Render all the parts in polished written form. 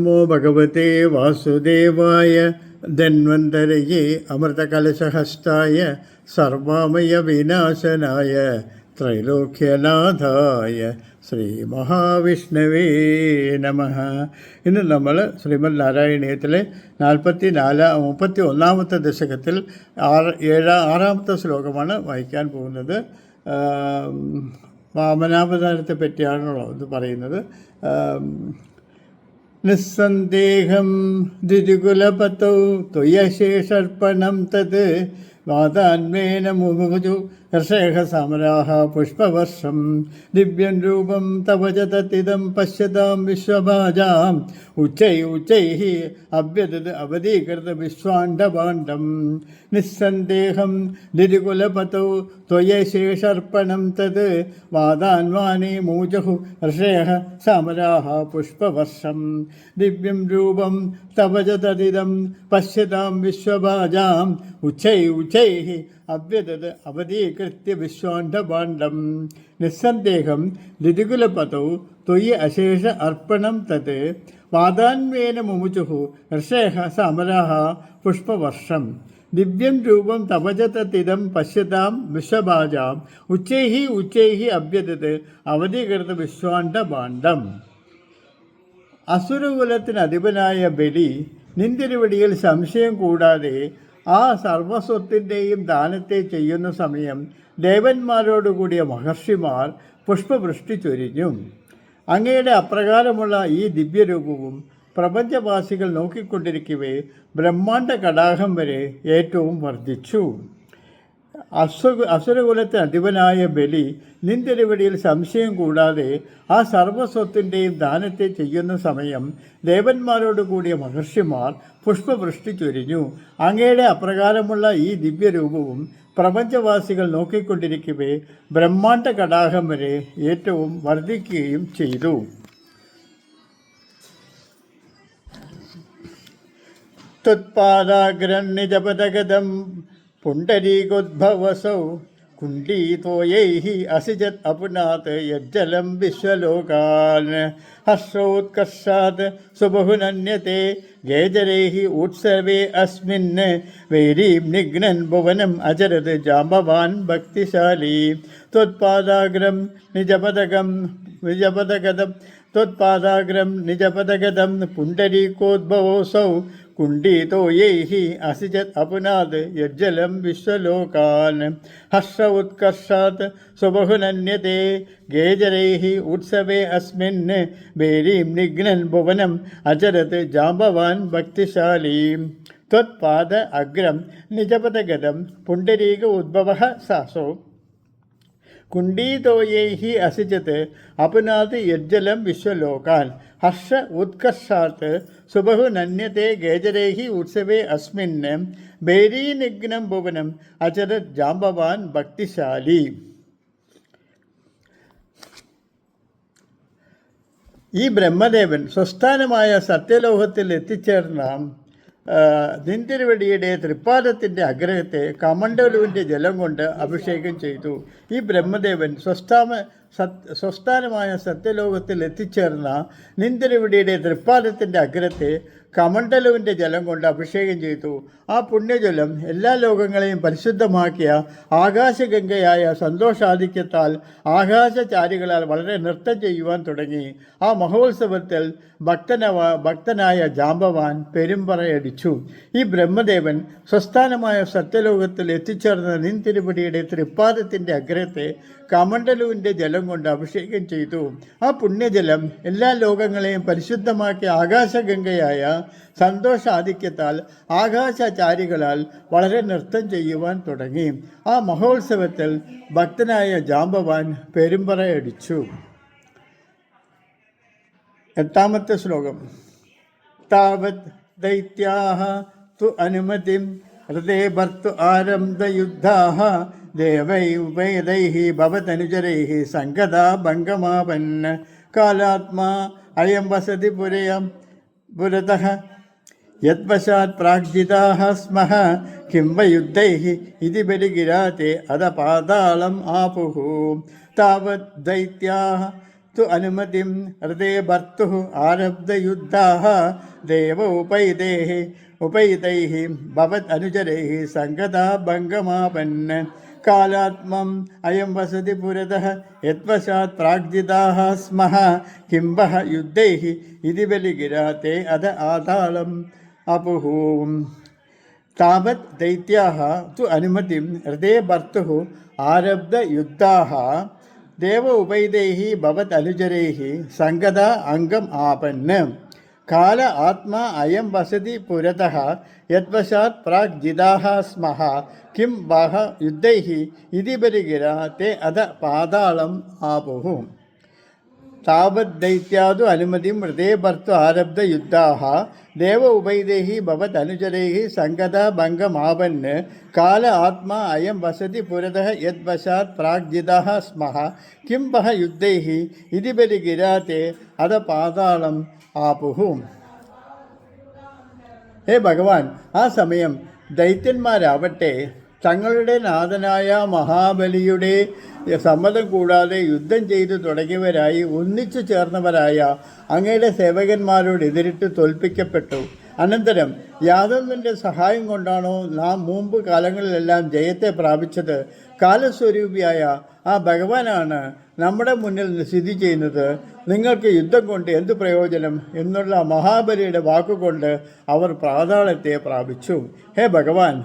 നമോ ഭഗവതേ വാസുദേവായ ധന്വന്തരയേ അമൃതകലശഹസ്തായ സർവമയ വിനാശനായ ത്രൈലോക്യനാഥായ ശ്രീ മഹാവിഷ്ണവേ നമഃ. ഇന്ന് നമ്മൾ ശ്രീമദ് നാരായണീയത്തിലെ 31-ാമത്തെ ദശകത്തിൽ 6-ാമത്തെ ശ്ലോകമാണ് വായിക്കാൻ പോകുന്നത്. വാമനാവതാരത്തെ പറ്റിയാണല്ലോ ഇത് പറയുന്നത്. നിസ്സന്ദേഹം ദ്വിജുകുലപതൗ ത്വയശേഷർപ്പണം തത് വാതാന്വേന മുമുജു ഹർഷേഹ സമരാഹ പുഷ്പവർഷം ദിവ്യം രൂപം തവ ച തത്തിദം പശ്യതാം വിശ്വഭാജാം ഉച്ചൈः അഭ്യദത് അവതീകൃത വിശ്വാണ്ഡഭാണ്ഡം. നിസ്സന്ദേഹം ദ്വിജുകുലപതൗ ത്വയശേഷർപ്പണം തത് വാതാന്വാനി മൂജഹു ഹർഷേഹ സമരാഹ പുഷ്പവർഷം ദിവ്യം രൂപം തവ ച തത്തിദം പശ്യതാം വിശ്വഭാജാം ഉച്ചൈः അവ്യദത് അവതീകൃത്യ വിശ്വാണ്ഡഭാണ്ഡം. നിസ്സന്ദേഹം ദ്വിജുകുലപതൗ ത്വയി അശേഷ അർപ്പണം തത് വാതാന്വേന മുമുചുഹു ഹർഷേഹ സമരാഹ പുഷ്പവർഷം ദിവ്യം രൂപം തവ ച തത്തിദം പശ്യതാം വിശ്വഭാജാം ഉച്ചൈः അഭ്യദത് അവതീകൃത വിശ്വാണ്ഡഭാണ്ഡം. അസുരകുലത്തിന് അധിപനായ ബലി നിന്തിരുവടിയിൽ സംശയം കൂടാതെ ആ സർവസ്വത്തിൻ്റെയും ദാനത്തെ ചെയ്യുന്ന സമയം ദേവന്മാരോടുകൂടിയ മഹർഷിമാർ പുഷ്പവൃഷ്ടി ചൊരിഞ്ഞു. അങ്ങയുടെ അപ്രകാരമുള്ള ഈ ദിവ്യരൂപവും പ്രപഞ്ചവാസികൾ നോക്കിക്കൊണ്ടിരിക്കവേ ബ്രഹ്മാണ്ഡ കടാഹം വരെ ഏറ്റവും വർദ്ധിച്ചു. അസുരകുലത്തിന് അധിപനായ ബലി നിന്തിരുവടിയിൽ സംശയം കൂടാതെ ആ സർവസ്വത്തിൻ്റെയും ദാനത്തെ ചെയ്യുന്ന സമയം ദേവന്മാരോട് കൂടിയ മഹർഷിമാർ പുഷ്പവൃഷ്ടി ചൊരിഞ്ഞു. അങ്ങയുടെ അപ്രകാരമുള്ള ഈ ദിവ്യരൂപവും പ്രപഞ്ചവാസികൾ നോക്കിക്കൊണ്ടിരിക്കവേ ബ്രഹ്മാണ്ഡ കടാഹം വരെ ഏറ്റവും വർദ്ധിക്കുകയും ചെയ്തു. ത്വത്പാദാഗ്രം നിജപദഗതം പുണ്ഡരീകോദ്ഭവസൗ കുണ്ഡീതോയൈഃ അസിജത് അപുനാത് യജ്ജലം വിശ്വലോകാൻ ഹർഷോത്കർഷാത് സുബഹുനന്യത്തെ ഗേജരൈഃ ഉത്സവേ അസ്മിൻ വൈരീം നിഘ്നൻ ഭുവനം അചരത് ജാംബവാൻ ഭക്തിശാലി. ത്വത്പാദാഗ്രം നിജപദഗതം പുണ്ഡരീകോദ്ഭവസൗ കുണ്ഡീതോയൈഃ അസിജത് അപുനാത് യജ്ജലം വിശ്വലോകാൻ ഹർഷ ഉത്കർഷാത് സുബഹുനന്യത്തെ ഗേജരൈഃ ഉത്സവേ അസ്മിൻ വൈരീം നിഘ്നൻ ഭുവനം അചരത് ജാംബവാൻ ഭക്തിശാലി. ത്വത്പാദ അഗ്രം നിജപദഗതം പുണ്ഡരീക ഉദ്ഭവഃ സാസോ കുണ്ഡീതോയൈഃ അസിജത് അപുനാത് യജ്ജലം വിശ്വലോകാൻ ഹർഷ ഉത്കർഷാത് സുബഹുനന്യത്തെ ഗേജരൈഃ ഉത്സവേ അസ്മിൻ ഭൈരീനിഘ്നം ഭുവനം അചരത് ജാംബവാൻ ഭക്തിശാലി. ഈ ബ്രഹ്മദേവൻ സ്വസ്ഥാനമായ സത്യലോകത്തിൽ എത്തിച്ചേർന്ന നിന്തിരുവടിയുടെ തൃപ്പാദത്തിൻ്റെ അഗ്രഹത്തെ കമണ്ഡലുവിൻ്റെ ജലം കൊണ്ട് അഭിഷേകം ചെയ്തു. ഈ ബ്രഹ്മദേവൻ സ്വസ്ഥാനമായ സത്യലോകത്തിൽ എത്തിച്ചേർന്ന നിന്തിരുവടിയുടെ തൃപ്പാദത്തിൻ്റെ അഗ്രഹത്തെ കമണ്ഡലുവിൻ്റെ ജലം കൊണ്ട് അഭിഷേകം ചെയ്തു. ആ പുണ്യജലം എല്ലാ ലോകങ്ങളെയും പരിശുദ്ധമാക്കിയ ആകാശഗംഗയായ സന്തോഷാധിക്യത്താൽ ആകാശചാരികളാൽ വളരെ നൃത്തം ചെയ്യുവാൻ തുടങ്ങി. ആ മഹോത്സവത്തിൽ ഭക്തനായ ജാംബവാൻ പെരുമ്പറയടിച്ചു. ഈ ബ്രഹ്മദേവൻ സ്വസ്ഥാനമായ സത്യലോകത്തിൽ എത്തിച്ചേർന്ന നിൻതിരുപടിയുടെ തൃപ്പാദത്തിൻ്റെ അഗ്രഹത്തെ കമണ്ഡലുവിൻ്റെ ജലം കൊണ്ട് അഭിഷേകം ചെയ്തു. ആ പുണ്യജലം എല്ലാ ലോകങ്ങളെയും പരിശുദ്ധമാക്കിയ ആകാശഗംഗയായ സന്തോഷാധിക്യത്താൽ ആകാശചാരികളാൽ വളരെ നൃത്തം ചെയ്യുവാൻ തുടങ്ങി. ആ മഹോത്സവത്തിൽ ഭക്തനായ ജാംബവാൻ പെരുമ്പറയടിച്ചു. 8-ാമത്തെ ശ്ലോകം. താവത് ദൈത്യാഃ തു അനുമതിം ഹൃദേ ഭർത്തു ആരംഭയുദ്ധാഃ ദേവൈ വേദൈഃ ഭവതനുചരൈഃ സംഗതാ ഭംഗമാപൻ കാലാത്മാ അയം വസതി പുരതഃ യദ്വശാത് പ്രാഗ്ജിതാഃ സ്മഃ കിം വയുദ്ധൈഃ ഇതി ബലിഗിരാതെ അധ പാതാളം ആപുഃ. താവത് ദൈത്യാഃ തു അനുമതിം ഹൃദയ ഭർത്തുഃ ആരബ്ധയുദ്ധാഃ ദേവ ഉപൈതൈഃ ഭവത് അനുചരൈഃ സംഗതാ ഭംഗമാപന്ന കാലാത്മം അയം വസതി പുരതഃ യദ്വശാത് പ്രാഗ്ജിതാഃ സ്മഃ കിം വഹ യുദ്ധൈഃ ഇതി ബലിഗിരാ തേ അധ ആതാളം അപുഃ താവത് ദൈത്യാഃ തു അനുമതിം ഹൃദയ ഭർത്തുഃ ആരബ്ധയുദ്ധാഃ ദേവ ഉപൈതൈഃ ഭവത് അനുചരൈഃ സംഗതാ അംഗം ആപന്ന് കാല ആത്മാ അയം വസതി പുരതഃ യദ്വശാത് പ്രാഗ്ജിതാഃ സ്മഃ കിം വഹ യുദ്ധൈഃ ഇതി ബലിഗിരാ തേ അധ പാതാളം ആപുഃ താവത് ദൈത്യാതു അനുമതിം ഹൃദയഭർത്തു ആരബ്ധയുദ്ധാഃ ദേവ ഉപൈതൈഃ ഭവത് അനുചരൈഃ സംഗതാ ഭംഗമാപന്ന് കാല ആത്മാ അയം വസതി പുരതഃ യദ്വശാത് പ്രാഗ്ജിതാഃ സ്മഃ കിം വഹ യുദ്ധൈഃ ഇതി ബലിഗിരാ തേ അധ പാതാളം ആപുഃ. ഹേ ഭഗവാൻ, ആ സമയം ദൈത്യന്മാരാവട്ടെ തങ്ങളുടെ നാഥനായ മഹാബലിയുടെ സമ്മതം കൂടാതെ യുദ്ധം ചെയ്തു തുടങ്ങിയവരായി ഒന്നിച്ചു ചേർന്നവരായ അങ്ങയുടെ സേവകന്മാരോട് എതിരിട്ട് തോൽപ്പിക്കപ്പെട്ടു. അനന്തരം യാദവന്റെ സഹായം കൊണ്ടാണോ നാം മുമ്പ് കാലങ്ങളിലെല്ലാം ജയത്തെ പ്രാപിച്ചത്? കാലസ്വരൂപിയായ ആ ഭഗവാനാണ് നമ്മുടെ മുന്നിൽ സ്ഥിതി ചെയ്യുന്നത്. നിങ്ങൾക്ക് യുദ്ധം കൊണ്ട് എന്ത് പ്രയോജനം എന്നുള്ള മഹാബലിയുടെ വാക്കുകൊണ്ട് അവർ പാതാളത്തെ പ്രാപിച്ചു. ഹേ ഭഗവാൻ,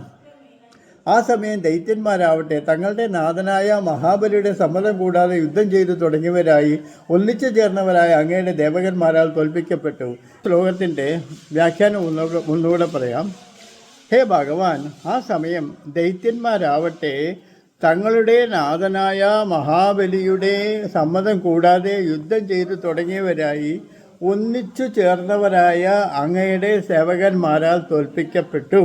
ആ സമയം ദൈത്യന്മാരാവട്ടെ തങ്ങളുടെ നാഥനായ മഹാബലിയുടെ സമ്മതം കൂടാതെ യുദ്ധം ചെയ്തു തുടങ്ങിയവരായി ഒന്നിച്ചു ചേർന്നവരായ അങ്ങയുടെ ദേവകന്മാരാൽ തോൽപ്പിക്കപ്പെട്ടു. ശ്ലോകത്തിൻ്റെ വ്യാഖ്യാനം ഒന്നുകൂടെ പറയാം. ഹേ ഭഗവാൻ, ആ സമയം ദൈത്യന്മാരാവട്ടെ തങ്ങളുടെ നാഥനായ മഹാബലിയുടെ സമ്മതം കൂടാതെ യുദ്ധം ചെയ്തു തുടങ്ങിയവരായി ഒന്നിച്ചു ചേർന്നവരായ അങ്ങയുടെ സേവകന്മാരാൽ തോൽപ്പിക്കപ്പെട്ടു.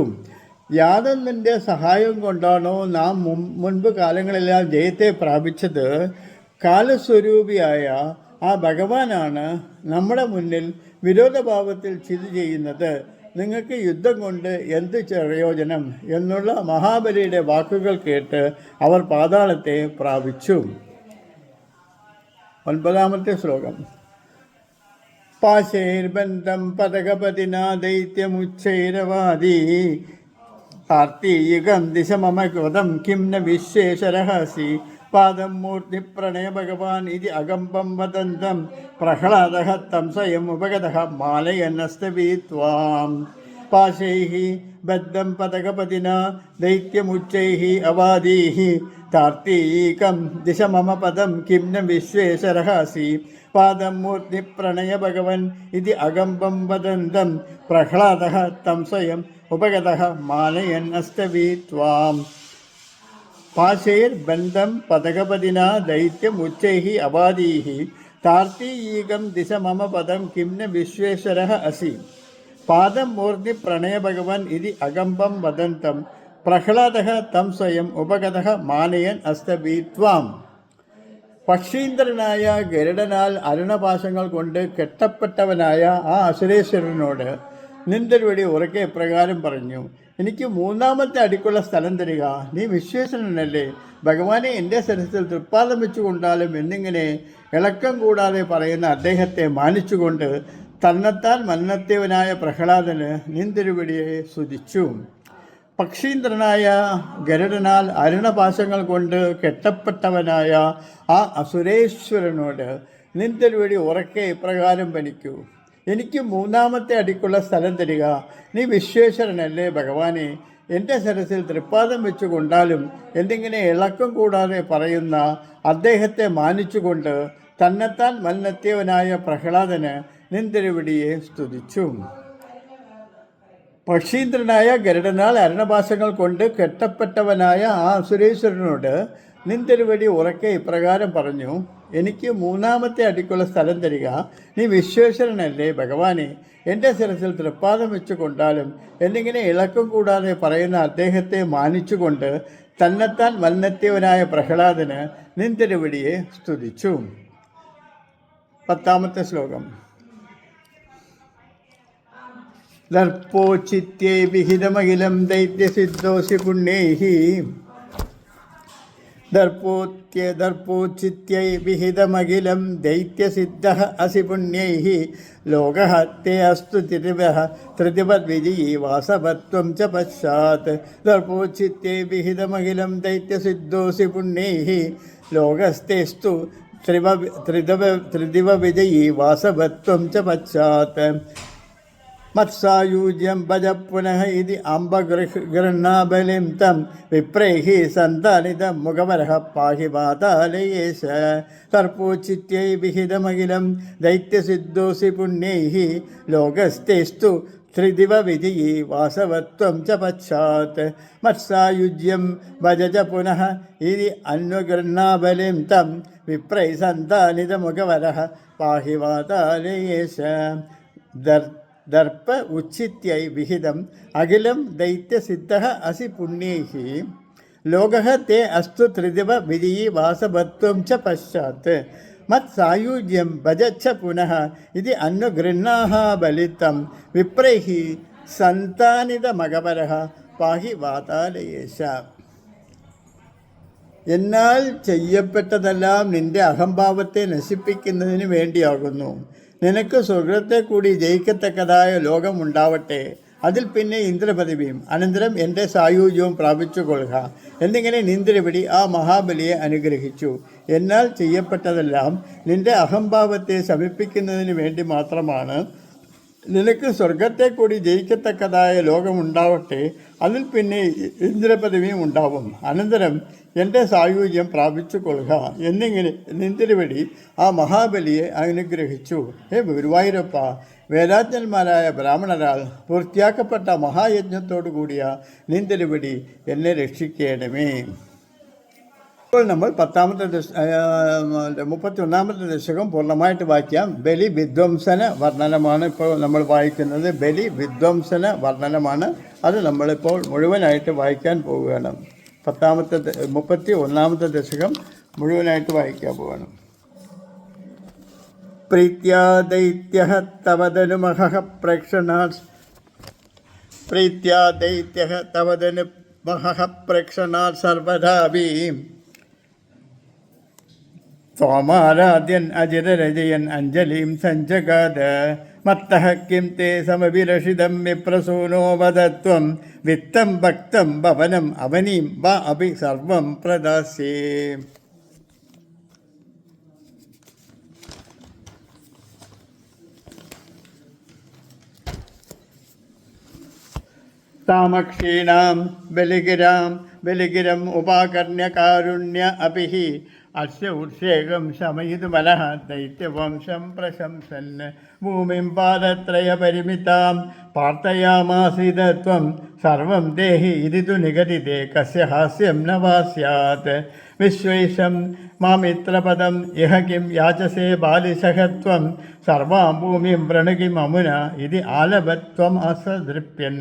യാതൊന്നിൻ്റെ സഹായം കൊണ്ടാണോ നാം മുൻപ് കാലങ്ങളെല്ലാം ജയത്തെ പ്രാപിച്ചത്? കാലസ്വരൂപിയായ ആ ഭഗവാനാണ് നമ്മുടെ മുന്നിൽ വിരോധഭാവത്തിൽ സ്ഥിതി ചെയ്യുന്നത്. നിങ്ങൾക്ക് യുദ്ധം കൊണ്ട് എന്ത് പ്രയോജനം എന്നുള്ള മഹാബലിയുടെ വാക്കുകൾ കേട്ട് അവർ പാതാളത്തെ പ്രാപിച്ചു. 9-ാമത്തെ ശ്ലോകം. പാശൈർബന്ധം പതകപതിനാ ദൈത്യമുച്ചൈരവാദീ കാർത്തിയുഗം ദിശ മമ ക്രോധം കിം ന വിശ്വേശരഹസി പാദം മൂർത്തി പ്രണയ ഭഗവാൻ ഇതി അകമ്പം വദന്തം പ്രഹ്ലാദഃ തം സ്വയം ഉപഗതഃ മാലയന്നസ്തവീ ത്വാം പാശൈഃ ബദ്ധം പതകപതിനാ ദൈത്യമുച്ചൈഃ അവാദീഃ കാർത്തികം ദിശ മമ പദം കിം ന വിശ്വേശരഹസി പാദം മൂർത്തി പ്രണയ ഭഗവൻ ഇതി അകമ്പം വദന്തം പ്രഹ്ലാദഃ തം സ്വയം ഉപഗതഃ മാലയൻ അസ്തവീ ത്വാം പാശൈർബന്ധം പതകപതിനാ ദൈത്യമുച്ചൈഃ അവാദീഃ കാർത്തികം ദിശ മമ പദം കിം ന വിശ്വേശ്വരഃ അസി പാദം മൂർത്തി പ്രണയ ഭഗവൻ ഇതി അകമ്പം വദന്തം പ്രഹ്ലാദഃ തം സ്വയം ഉപഗതഃ മാലയൻ അസ്തവീ ത്വാം. പക്ഷീന്ദ്രനായ ഗരുഡനാൽ അരുണപാശങ്ങൾ കൊണ്ട് കെട്ടപ്പെട്ടവനായ ആ അസുരേശ്വരനോട് നിന്ദർവടി ഉറക്കെ എപ്രകാരം പറഞ്ഞു: എനിക്ക് 3-ാമത്തെ അടിക്കുള്ള സ്ഥലം തരിക. നീ വിശ്വേശ്വരനല്ലേ? ഭഗവാനെ എൻ്റെ സരസിൽ തൃപ്പാദം വെച്ചുകൊണ്ടാലും എന്നിങ്ങനെ ഇളക്കം കൂടാതെ പറയുന്ന അദ്ദേഹത്തെ മാനിച്ചുകൊണ്ട് തന്നെത്താൻ മന്നത്തേവനായ പ്രഹ്ലാദന് നിന്തിരുവടിയെ സ്തുതിച്ചു. പക്ഷീന്ദ്രനായ ഗരുഡനാൽ അരുണപാശങ്ങൾ കൊണ്ട് കെട്ടപ്പെട്ടവനായ ആ അസുരേശ്വരനോട് നിന്തിരുവടി ഉറക്കെ ഇപ്രകാരം പണിക്കൂ: എനിക്ക് 3-ാമത്തെ അടിക്കുള്ള സ്ഥലം തരിക. നീ വിശ്വേശ്വരനല്ലേ? ഭഗവാനെ എൻ്റെ സരസിൽ തൃപ്പാദം വെച്ചുകൊണ്ടാലും എന്നിങ്ങനെ ഇളക്കം കൂടാതെ പറയുന്ന അദ്ദേഹത്തെ മാനിച്ചുകൊണ്ട് തന്നെത്താൻ മൽനെത്തിയവനായ പ്രഹ്ലാദന് നിന്തിരുവടിയെ സ്തുതിച്ചു. പക്ഷീന്ദ്രനായ ഗരുഡനാൽ അരുണപാശങ്ങൾ കൊണ്ട് കെട്ടപ്പെട്ടവനായ ആ സുരേശ്വരനോട് നിന്തിരുവടി ഉറക്കെ ഇപ്രകാരം പറഞ്ഞു: എനിക്ക് 3-ാമത്തെ അടിക്കുള്ള സ്ഥലം തരിക. നീ വിശ്വേശ്വരനല്ലേ? ഭഗവാനെ എൻ്റെ ശിരസിൽ തൃപ്പാദം വെച്ചു കൊണ്ടാലും എന്നിങ്ങനെ ഇളക്കം കൂടാതെ പറയുന്ന അദ്ദേഹത്തെ മാനിച്ചുകൊണ്ട് തന്നെത്താൻ വന്നെത്തിയവനായ പ്രഹ്ലാദന് നിന്തിരുവടിയെ സ്തുതിച്ചു. 10-ാമത്തെ ശ്ലോകം. ദർപ്പോചിത്യേ വിഹിതമഖിലം ദൈത്യസിദ്ധോസി പുണ്യൈഃ ദർപ്പോച്ചിത്यै വിഹിതമഖിലം ദൈത്യസിദ്ധഃ അസി പുണ്യൈഃ ലോകഃ തേ അസ്തു ത്രിതിവദ്വിജയീ വാസവത്വം ച പശ്ചാത്. ദർപ്പോച്ചിത്यै വിഹിതമഖിലം ദൈത്യസിദ്ധോऽസി പുണ്യൈഃ ലോകസ്തേസ്തു ത്രിദിവ വിജയീ വാസവത്വം ച പശ്ചാത്. മത്സായൂജ്യം ഭജ പുനഃ ഇതി അംബഗൃഹ്ണാബലിം തം വിപ്രൈഃ സന്താനിതം മുഖവരഃ പാഹി വാതാലയേശ. സർപ്പോച്ചിത്यै വിഹിതമഖിലം ദൈത്യസിദ്ധോऽസി പുണ്യൈഃ ലോകസ്തേസ്തു ത്രിദിവ വിജയീ വാസവത്വം ച പശ്ചാത്. മത്സായുജ്യം ഭജ പുനഃ ഇതി അന്വഗൃഹ്ണാബലിം തം വിപ്രൈഃ സന്താനിതമുഖവരഃ പാഹി വാതാലയേശ. ദർപ്പ ഉച്ചിത്यै വിഹിതം അഖിലം ദൈത്യസിദ്ധഃ അസി പുണ്യൈഃ ലോകഃ തേ അസ്തു ത്രിദിവ വിജയീ വാസവത്വം ച പശ്ചാത്. മത്സായുജ്യം ഭജ പുനഃ ഇതി അന്വഗൃഹ്ണാഃ ബലിത്തം വിപ്രൈഃ സന്താനിതമഖവരഃ പാഹി വാതാലയേശ. എന്നാൽ ചെയ്യപ്പെട്ടതെല്ലാം നിന്റെ അഹംഭാവത്തെ നശിപ്പിക്കുന്നതിന് വേണ്ടിയാകുന്നു. നിനക്ക് സ്വർഗത്തെ കൂടി ജയിക്കത്തക്കതായ ലോകം ഉണ്ടാവട്ടെ, അതിൽ പിന്നെ ഇന്ദ്രപദവിയും അനന്തരം എൻ്റെ സായുജ്യവും പ്രാപിച്ചു കൊള്ളുക എന്നിങ്ങനെ നിന്ദ്രപടി ആ മഹാബലിയെ അനുഗ്രഹിച്ചു. എന്നാൽ ചെയ്യപ്പെട്ടതെല്ലാം നിന്റെ അഹംഭാവത്തെ ശമിപ്പിക്കുന്നതിന് വേണ്ടി മാത്രമാണ്. നിനക്ക് സ്വർഗത്തെ കൂടി ജയിക്കത്തക്കതായ ലോകമുണ്ടാവട്ടെ, അതിൽ പിന്നെ ഇന്ദ്രപദവിയും ഉണ്ടാവും, അനന്തരം എൻ്റെ സായുജ്യം പ്രാപിച്ചു കൊള്ളുക എന്നിങ്ങനെ നിന്തിരുവടി ആ മഹാബലിയെ അനുഗ്രഹിച്ചു. ഹേ ഗുരുവായൂരപ്പ, വേദാജ്ഞന്മാരായ ബ്രാഹ്മണരാൽ പൂർത്തിയാക്കപ്പെട്ട മഹായജ്ഞത്തോടു കൂടിയ നിന്തിരുവടി എന്നെ രക്ഷിക്കണമേ. ഇപ്പോൾ നമ്മൾ 31ാമത്തെ ദശകം പൂർണ്ണമായിട്ട് വായിക്കാം. ബലി വിധ്വംസന വർണ്ണനമാണ് ഇപ്പോൾ നമ്മൾ വായിക്കുന്നത്. ബലി വിധ്വംസന വർണ്ണനമാണ്. അത് നമ്മളിപ്പോൾ മുഴുവനായിട്ട് വായിക്കാൻ പോവുകയാണ്. 31ാമത്തെ ദശകം മുഴുവനായിട്ട് വായിക്കാൻ പോവുകയാണ്. പ്രീത്യാ ദൈത്യഃ തവദനുമഹഃ പ്രേക്ഷണാത് സർവദാപി ത്വമാരാധ്യൻ അജിരരജയൻ അഞ്ജലിം സഞ്ജഗാദ. മത്തഃ കിം തേ സമഭിരഷിതം വിപ്രസൂനോ വദത്വം വിത്തം ഭക്തം ഭവനം അവനീം വാ അഭി സർവം പ്രദാസ്യേ. താമക്ഷീണാം ബലിഗിരം ഉപാകർണ്യ കാരുണ്യ അഭിഃ അസ്യ ഉത്സേകം ശമയിതുമനഃ ദൈത്യവംശം പ്രശംസൻ. ഭൂമിം പാദത്രയപരിമിതാം പാർത്തയാമാസീത ത്വം സർവം ദേഹി ഇതി തു നിഗദിതേ കസ്യ ഹാസ്യം ന വാ സ്യാത്. വിശ്വേശം മാമിത്രപദം ഇഹ കിം യാചസേ ബാലിശഃ ത്വം സർവാം ഭൂമിം വൃണുകിമമുന ഇതി ആലഭത്വം അസദൃപ്യൻ.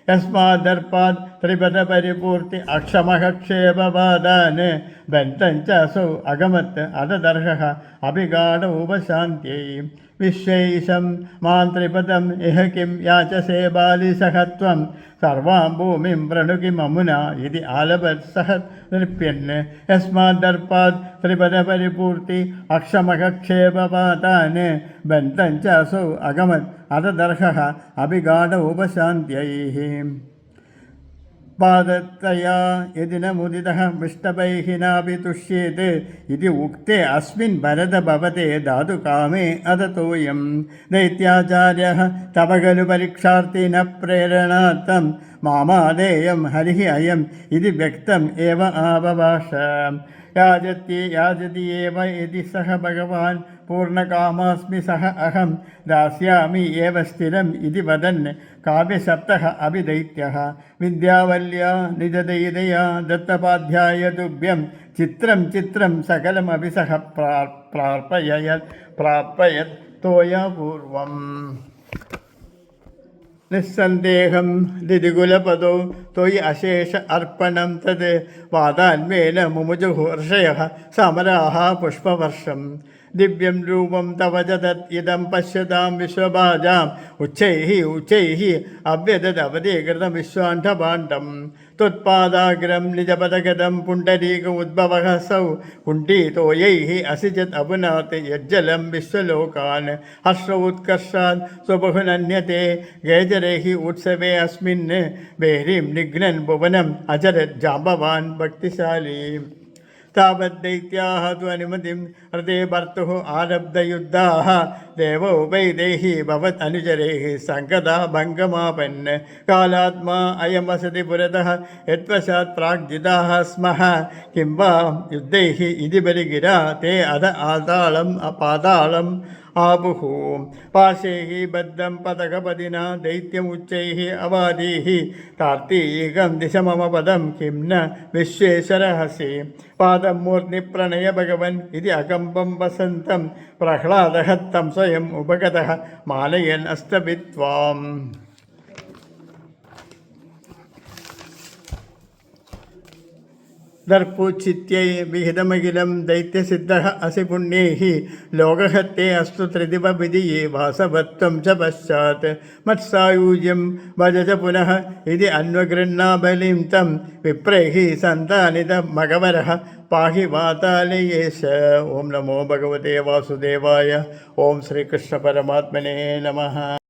യസ്മാദർപ്പാദ് ത്രിപദപരിപൂർത്തി അക്ഷമഃ ക്ഷേപവാദാൻ ബന്ധം ച അസൗ അഗമത് അദദർഹഃ അഭിഗാഢ ഉപശാന്ത്यै. വിശ്വൈശം മാം ത്രിപദം ഇഹ കിം യാചസേ ബാലിശഃ ത്വം സർവാം ഭൂമിം വൃണുകിമമുന ഇതി ആലഭത് സഹ നൃപ്യൻ. യസ്മാദർപ്പാദ് ത്രിപദപരിപൂർത്തി അക്ഷമഃ ക്ഷേപവാദാൻ ബന്ധം ച അസൗ അഗമത് അദദർഹഃ അഭിഗാഢ ഉപശാന്ത്यै. പാദത്തയാ യദി ന മുദിതഃ വിഷ്ടപൈഃ നാപി തുഷ്യേത് ഇതി ഉക്തേ അസ്മിൻ ഭരത ഭവതേ ധാതുകാമേ അദതോയം. ദൈത്യാചാര്യഃ തവ ഖലു പരീക്ഷാർത്ഥി ന പ്രേരണാർത്ഥം മാമാദേയം ഹരിഃ അയം ഇതി വ്യക്തം ഏവ ആവഭാഷ. യാജതി ഏവ യദി സഹ ഭഗവാൻ പൂർണ്ണകാമാസ്മി സഹ അഹം ദാസ്യാമി ഏവ സ്ഥിരം ഇതി വദൻ കാവ്യശബ്ദഃ അഭിദൈത്യഃ. വിദ്യാവല്യാ നിജദൈതയാ ദത്തപാധ്യായ തുഭ്യം ചിത്രം സകലമപി സഹ പ്രാർപ്പയത് തോയാപൂർവം. നിസ്സന്ദേഹം ദിദികുലപദോ ത്വയി അശേഷ അർപ്പണം തത് വാദാന്വേന മുമുജുഹർഷയഃ സമരാः പുഷ്പവർഷം. ദിവ്യം രൂപം തവ ച തത് ഇദം പശ്യതാം വിശ്വഭാജാം ഉച്ചൈഃ അവ്യദദവതീകൃതം വിശ്വാണ്ഡഭാണ്ഡം. त्वत्पादाग्रं निजपदगतं पुण्डरीक उद्भवः सौ कुण्ठितोयैः असिजत् अपुनात् यज्जलं विश्वलोकान् हर्षोत्कर्षात् स्वबहुनन्यते गेजरैः उत्सवे अस्मिन् वेरीं निघ्नन् भुवनम् अचरत् जाम्बवान् भक्तिशाली तावद्दैत्याः तु अनुमतिं हृदे भर्तुः आरब्धयुद्धाः देवो वै देहि भवत् अनुचरैः सङ्गदा भङ्गमापन् कालात्मा अयमसति पुरतः यत्वशात् प्राग्जिताः स्मः किं वा युद्धैः इति बलिगिरा ते अध आताळम् अपाताळम् आपुः पाशैः बद्धं पदकपदिना दैत्यमुच्चैः अवादीः कार्तीकं दिश मम पदं किं न विश्वेश्वरहसि पादं मूर्ध्नि प्रणय भगवन् इति अकम्पं वसन्तं प्रह्लादः तं स्वयम् उपगतः मालयन् अस्तभित्वाम् दर्पूचित्यै विहितमखिलं दैत्यसिद्धः असि पुण्यैः लोकहत्ये अस्तु त्रिदिवविधिये वासवत्वं च पश्चात् मत्सायुज्यं भज च पुनः इति अन्वगृह्णाबलिं तं विप्रैः सन्तानितमघवरः पाहि वातालयेश। ॐ नमो भगवते वासुदेवाय। ॐ श्रीकृष्णपरमात्मने नमः।